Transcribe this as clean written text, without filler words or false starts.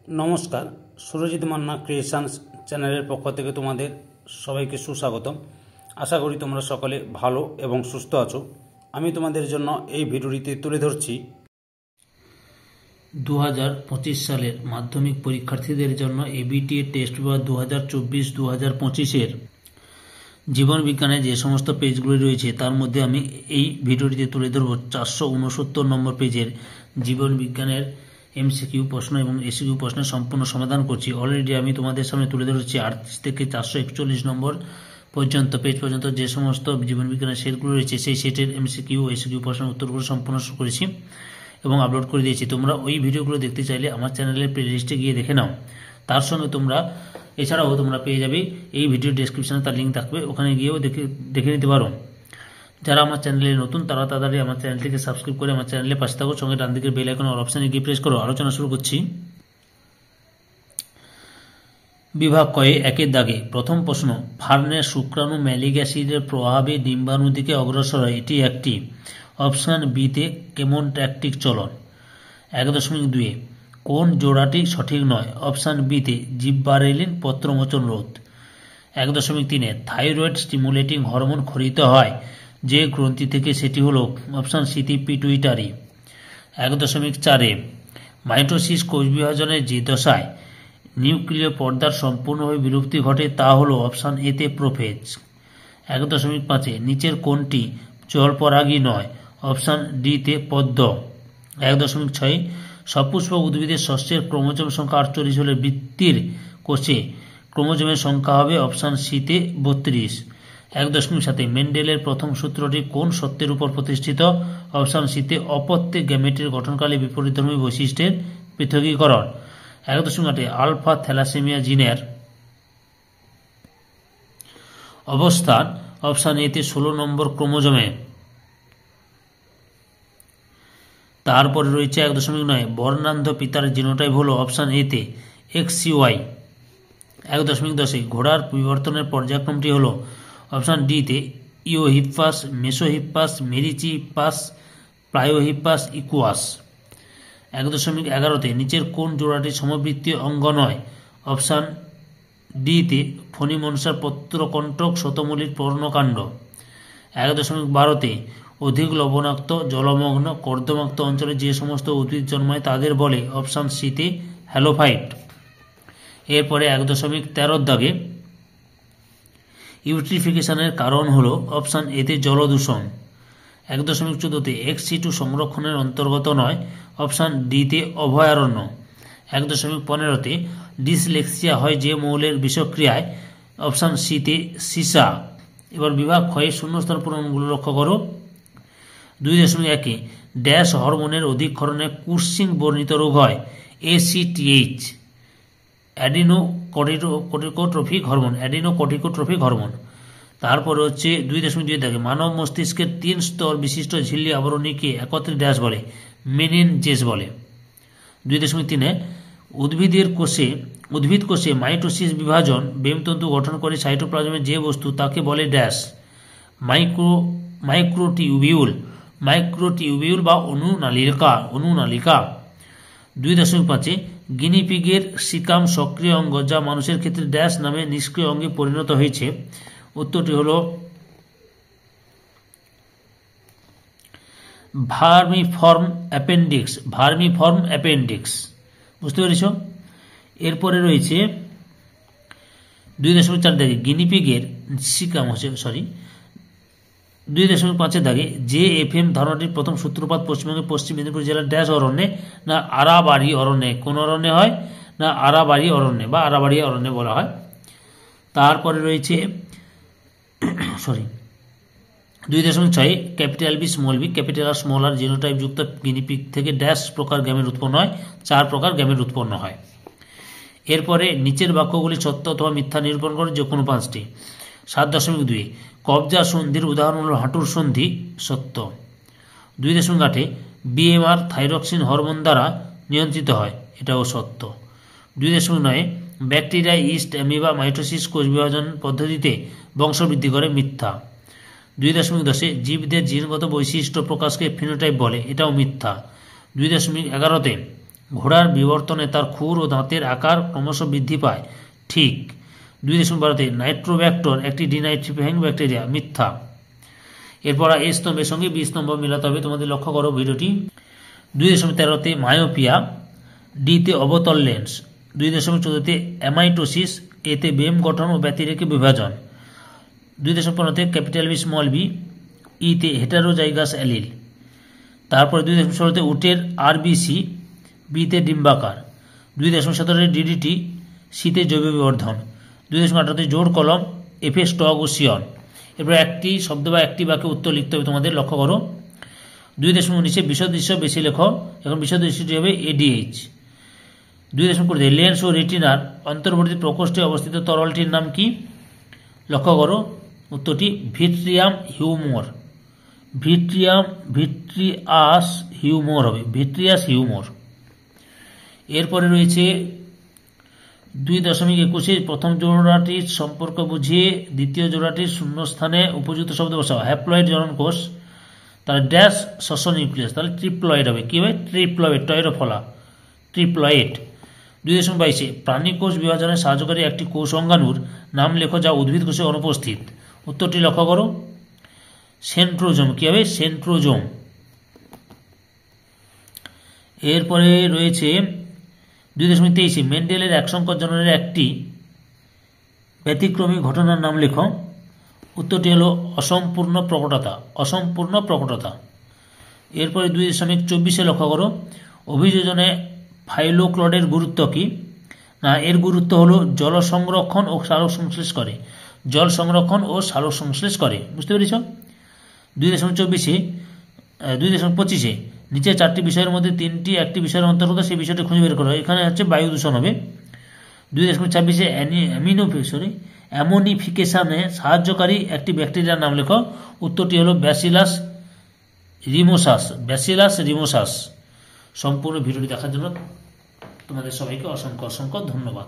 নমস্কার, সুরজিৎ মান্না ক্রিয়েশনস চ্যানেলের পক্ষ থেকে তোমাদের সবাইকে সুস্বাগতম। আশা করি তোমরা সকলে ভালো এবং সুস্থ আছো। আমি তোমাদের জন্য এই ভিডিওটিতে তুলে ধরছি 2025 সালের মাধ্যমিক পরীক্ষার্থীদের জন্য এবিটিএ টেস্ট পেপার 2024-2025 জীবন বিজ্ঞানে যে সমস্ত পেজগুলি রয়েছে তার মধ্যে আমি এই ভিডিওটিতে তুলে ধরব 469 নম্বর পেজের জীবন বিজ্ঞানের এমসিকিউ প্রশ্ন এবং এসিকিউ প্রশ্নের সম্পূর্ণ সমাধান করছি। অলরেডি আমি তোমাদের সামনে তুলে ধরেছি 38 থেকে 441 নম্বর পর্যন্ত পেজ পর্যন্ত যে সমস্ত জীবন বিজ্ঞানের সেটগুলো রয়েছে সেই সেটের এমসিকিউ ও এসিকিউ প্রশ্নের উত্তরগুলো সম্পূর্ণ করেছি এবং আপলোড করে দিয়েছি। তোমরা ওই ভিডিওগুলো দেখতে চাইলে আমার চ্যানেলের প্লেলিস্টে গিয়ে দেখে নাও। তার সঙ্গে তোমরা এছাড়াও তোমরা পেয়ে যাবে এই ভিডিও ডেসক্রিপশনে তার লিঙ্ক থাকবে, ওখানে গিয়েও দেখে নিতে পারো। যারা আমার চ্যানেলে নতুন তারা তাড়াতাড়ি আমার চ্যানেলটিকে সাবস্ক্রাইব করে আমার চ্যানেলে পাশে থাকো, সঙ্গে ডান দিকের বেল আইকন অপশানে গিয়ে প্রেস করো। আলোচনা শুরু করছি। বিভাগ কয়ে একের দাগে প্রথম প্রশ্ন, ফার্নের শুক্রাণু ম্যালিক অ্যাসিডের প্রভাবে ডিম্বাণু দিকে অগ্রসর হয়, এটি একটি অপশান বিতে কেমোট্যাকটিক চলন। 1.2 কোন জোড়াটি সঠিক নয়? অপশান বিতে জিববারেলিন পত্রমোচন রোধ। 1.3 থাইরয়েড স্টিমুলেটিং হরমোন খরিত হয় যে গ্রন্থি থেকে, সেটি হল অপশান সিতে পিটুইটারি। 1.4 মাইটোসিস কোষ বিভাজনের যে দশায় নিউক্লিয় পর্দার সম্পূর্ণভাবে বিলুপ্তি ঘটে তা হল অপশান এতে প্রোফেজ। 1.5 নিচের কোনটি জলপরাগী নয়? অপশান ডিতে পদ্ম। 1.6 সপুষ্পক উদ্ভিদের শস্যের ক্রোমোজোম সংখ্যা 48 হলে বৃত্তির কোষে ক্রোমোজোমের সংখ্যা হবে অপশান সিতে 32। 1.7 মেন্ডেলের প্রথম সূত্রটি কোন সত্যের উপর প্রতিষ্ঠিত? অপশান সিতে অপত্যে গ্যামেটের গঠনকালে বিপরীতধর্মী বৈশিষ্ট্যের পৃথকীকরণ। 1.8 আলফা থ্যালাসেমিয়া জিনের অবস্থান অপশান এতে 16 নম্বর ক্রোমোজোমে। তারপরে রয়েছে 1.9 বর্ণান্ধ পিতার জিনোটাইপ হল অপশান এতে XCY। 1.10 ঘোড়ার বিবর্তনের পর্যায়ক্রমটি হল অপশান ডিতে ইওহিপ্পাস, মেসোহিপ্পাস, মেরিচিপ্পাস, প্লায়োহিপ্পাস, ইকুয়াস। 1.11 নিচের কোন জোড়াটি সমবৃত্তীয় অঙ্গ নয়? অপশান ডিতে ফণিমনসার পত্রকণ্টক শতমূলীর পর্ণকাণ্ড। 1.12 অধিক লবণাক্ত, জলমগ্ন, কর্দমাক্ত অঞ্চলে যে সমস্ত উদ্ভিদ জন্মায় তাদের বলে অপশান সিতে হ্যালোফাইট। এরপরে 1.13 দাগে ইউট্রিফিকেশনের কারণ হল অপশান এতে জলদূষণ। 1.14 XC2 সংরক্ষণের অন্তর্গত নয়, অপশান ডিতে অভয়ারণ্য। 1.15 ডিসলেক্সিয়া হয় যে মৌলের বিষক্রিয়ায়? অপশান সিতে সীসা। এবার বিভাগ ক্ষয়ে শূন্যস্থান পূরণগুলো লক্ষ্য করো। 2.1 ড্যাশ হরমোনের অধিক্ষরণে কুর্সিং বর্ণিত রোগ হয়? ACTH adrenocorticotrophic hormone. তারপরে হচ্ছে 2.2 দাগে মানব মস্তিষ্কের 3 স্তর বিশিষ্ট ঝিল্লি আবরণীকে একত্রে ড্যাশ বলে? মেনিনজেস বলে। 2.3 উদ্ভিদ কোষে মাইটোসিস বিভাজন বেমতন্তু গঠন করে সাইটোপ্লাজমে যে বস্তু তাকে বলে ড্যাশ? মাইক্রোটিউবিউল বা অনুনালিকা। 2.5 গিনিপিগের সিকাম সক্রিয় অঙ্গ যা মানুষের ক্ষেত্রে ড্যাশ নামে নিষ্ক্রিয় অঙ্গে পরিণত হয়েছে? উত্তরটি হল ভার্মিফর্ম অ্যাপেন্ডিক্স। বুঝতে পেরেছ? এরপরে রয়েছে 2.4 দাগে গিনিপিগের সিকাম 2.5 দাগে JFM ধারণাটির প্রথম সূত্রপাত পশ্চিমবঙ্গের পশ্চিম মেদিনীপুর জেলার ড্যাশ অরণ্যে না আরাবাড়ি অরণ্যে? কোন অরণ্যে হয়? না আরাবাড়ি অরণ্যে বা আরাবাড়ি অরণ্যে বলা হয়। তারপরে রয়েছে 2.6 capital B small B capital R small R genotype যুক্ত গিনিপিগ থেকে ড্যাশ প্রকার গ্যামেট উৎপন্ন হয়? 4 প্রকার গ্যামেট উৎপন্ন হয়। এরপরে নিচের বাক্যগুলি সত্য অথবা মিথ্যা নিরূপণ করে যে কোনো 5টি। 7.2 কবজা সন্ধির উদাহরণ হল হাঁটুর সন্ধি, সত্য। 2.8 BMR থাইরক্সিন হরমোন দ্বারা নিয়ন্ত্রিত হয়, এটাও সত্য। 2.9 ব্যাকটেরিয়া, ইস্ট, অ্যামিবা, মাইটোসিস কোষ বিভাজন পদ্ধতিতে বংশবৃদ্ধি করে, মিথ্যা। 2.10 জীবদের জিনগত বৈশিষ্ট্য প্রকাশকে ফিনোটাইপ বলে, এটাও মিথ্যা। 2.11 ঘোড়ার বিবর্তনে তার খুর ও দাঁতের আকার ক্রমশ বৃদ্ধি পায়, ঠিক। 2.12 নাইট্রোব্যাক্টর একটি ডিনাইট্রিফাইং ব্যাকটেরিয়া, মিথ্যা। এরপর এ স্তম্ভের সঙ্গে বি স্তম্ভ মিলাতে হবে, তোমাদের লক্ষ্য করো ভিডিওটি। 2.13 মায়োপিয়া, ডিতে অবতল লেন্স। 2.14 অ্যামাইটোসিস, এতে বেম গঠন ও ব্যতিরেকে বিভাজন। 2.15 ক্যাপিটাল বি স্মল বি, ইতে হেটারোজাইগাস অ্যালিল। তারপরে 2.16 উটের আরবিসি, বিতে ডিম্বাকার। 2.17 ডিডিটি, সিতে জৈব বিবর্ধন। 2.18 জোড় কলম, এফে স্টক ও সিয়ন। এরপর একটি শব্দ বা একটি বাক্যে উত্তর লিখতে হবে, তোমাদের লক্ষ্য করো। 2.19 বিশদৃশ্য বেশি লেখো, এখন বিশদৃশ্যটি হবে এডিএইচ। 2.20 লেন্স ও রেটিনার অন্তর্বর্তী প্রকোষ্ঠে অবস্থিত তরলটির নাম কি? লক্ষ্য করো উত্তরটি ভিট্রিয়াম হিউমোর। ভিট্রিয়াস হিউমোর হবে, ভিট্রিয়াস হিউমোর। এরপরে রয়েছে 2.21 প্রথম জোড়াটির সম্পর্ক বুঝিয়ে দ্বিতীয় জোড়াটির শূন্যস্থানে উপযুক্ত শব্দ বসাও। হ্যাপ্লয়েড জননকোষ, তাহলে ড্যাশ শস্য নিউক্লিয়াস, তাহলে ট্রিপ্লয়েড হবে। কি হবে? Triploid, টয়রোফলা, triploid. 2.22 প্রাণীকোষ বিভাজনে সাহায্যকারী একটি কোষ অঙ্গাণুর নাম লেখো যা উদ্ভিদ কোষে অনুপস্থিত। উত্তরটি লক্ষ্য করো, সেন্ট্রোজোম। কি হবে? সেন্ট্রোজোম। এরপরে রয়েছে 2.23 মেন্ডেলের এক সংকর জননের একটি ব্যতিক্রমী ঘটনার নাম লেখো। উত্তরটি হলো অসম্পূর্ণ প্রকটতা, অসম্পূর্ণ প্রকটতা। এরপরে 2.24 লক্ষ্য করো অভিযোজনে ফাইলোক্লডের গুরুত্ব কি? না, এর গুরুত্ব হলো জল সংরক্ষণ ও সালোক সংশ্লেষ করে, জল সংরক্ষণ ও সালোক সংশ্লেষ করে। বুঝতে পেরেছ? 2.25 নিচে 4টি বিষয়ের মধ্যে 3টি একটি বিষয়ের অন্তর্গত, সেই বিষয়টি খুঁজে বের করা। এখানে হচ্ছে বায়ু দূষণ হবে। 2.26 অ্যামোনিফিকেশনে সাহায্যকারী একটি ব্যাকটেরিয়ার নাম লেখো। উত্তরটি হলো ব্যাসিলাস রিমোসাস, ব্যাসিলাস রিমোসাস। সম্পূর্ণ ভিডিওটি দেখার জন্য তোমাদের সবাইকে অসংখ্য অসংখ্য ধন্যবাদ।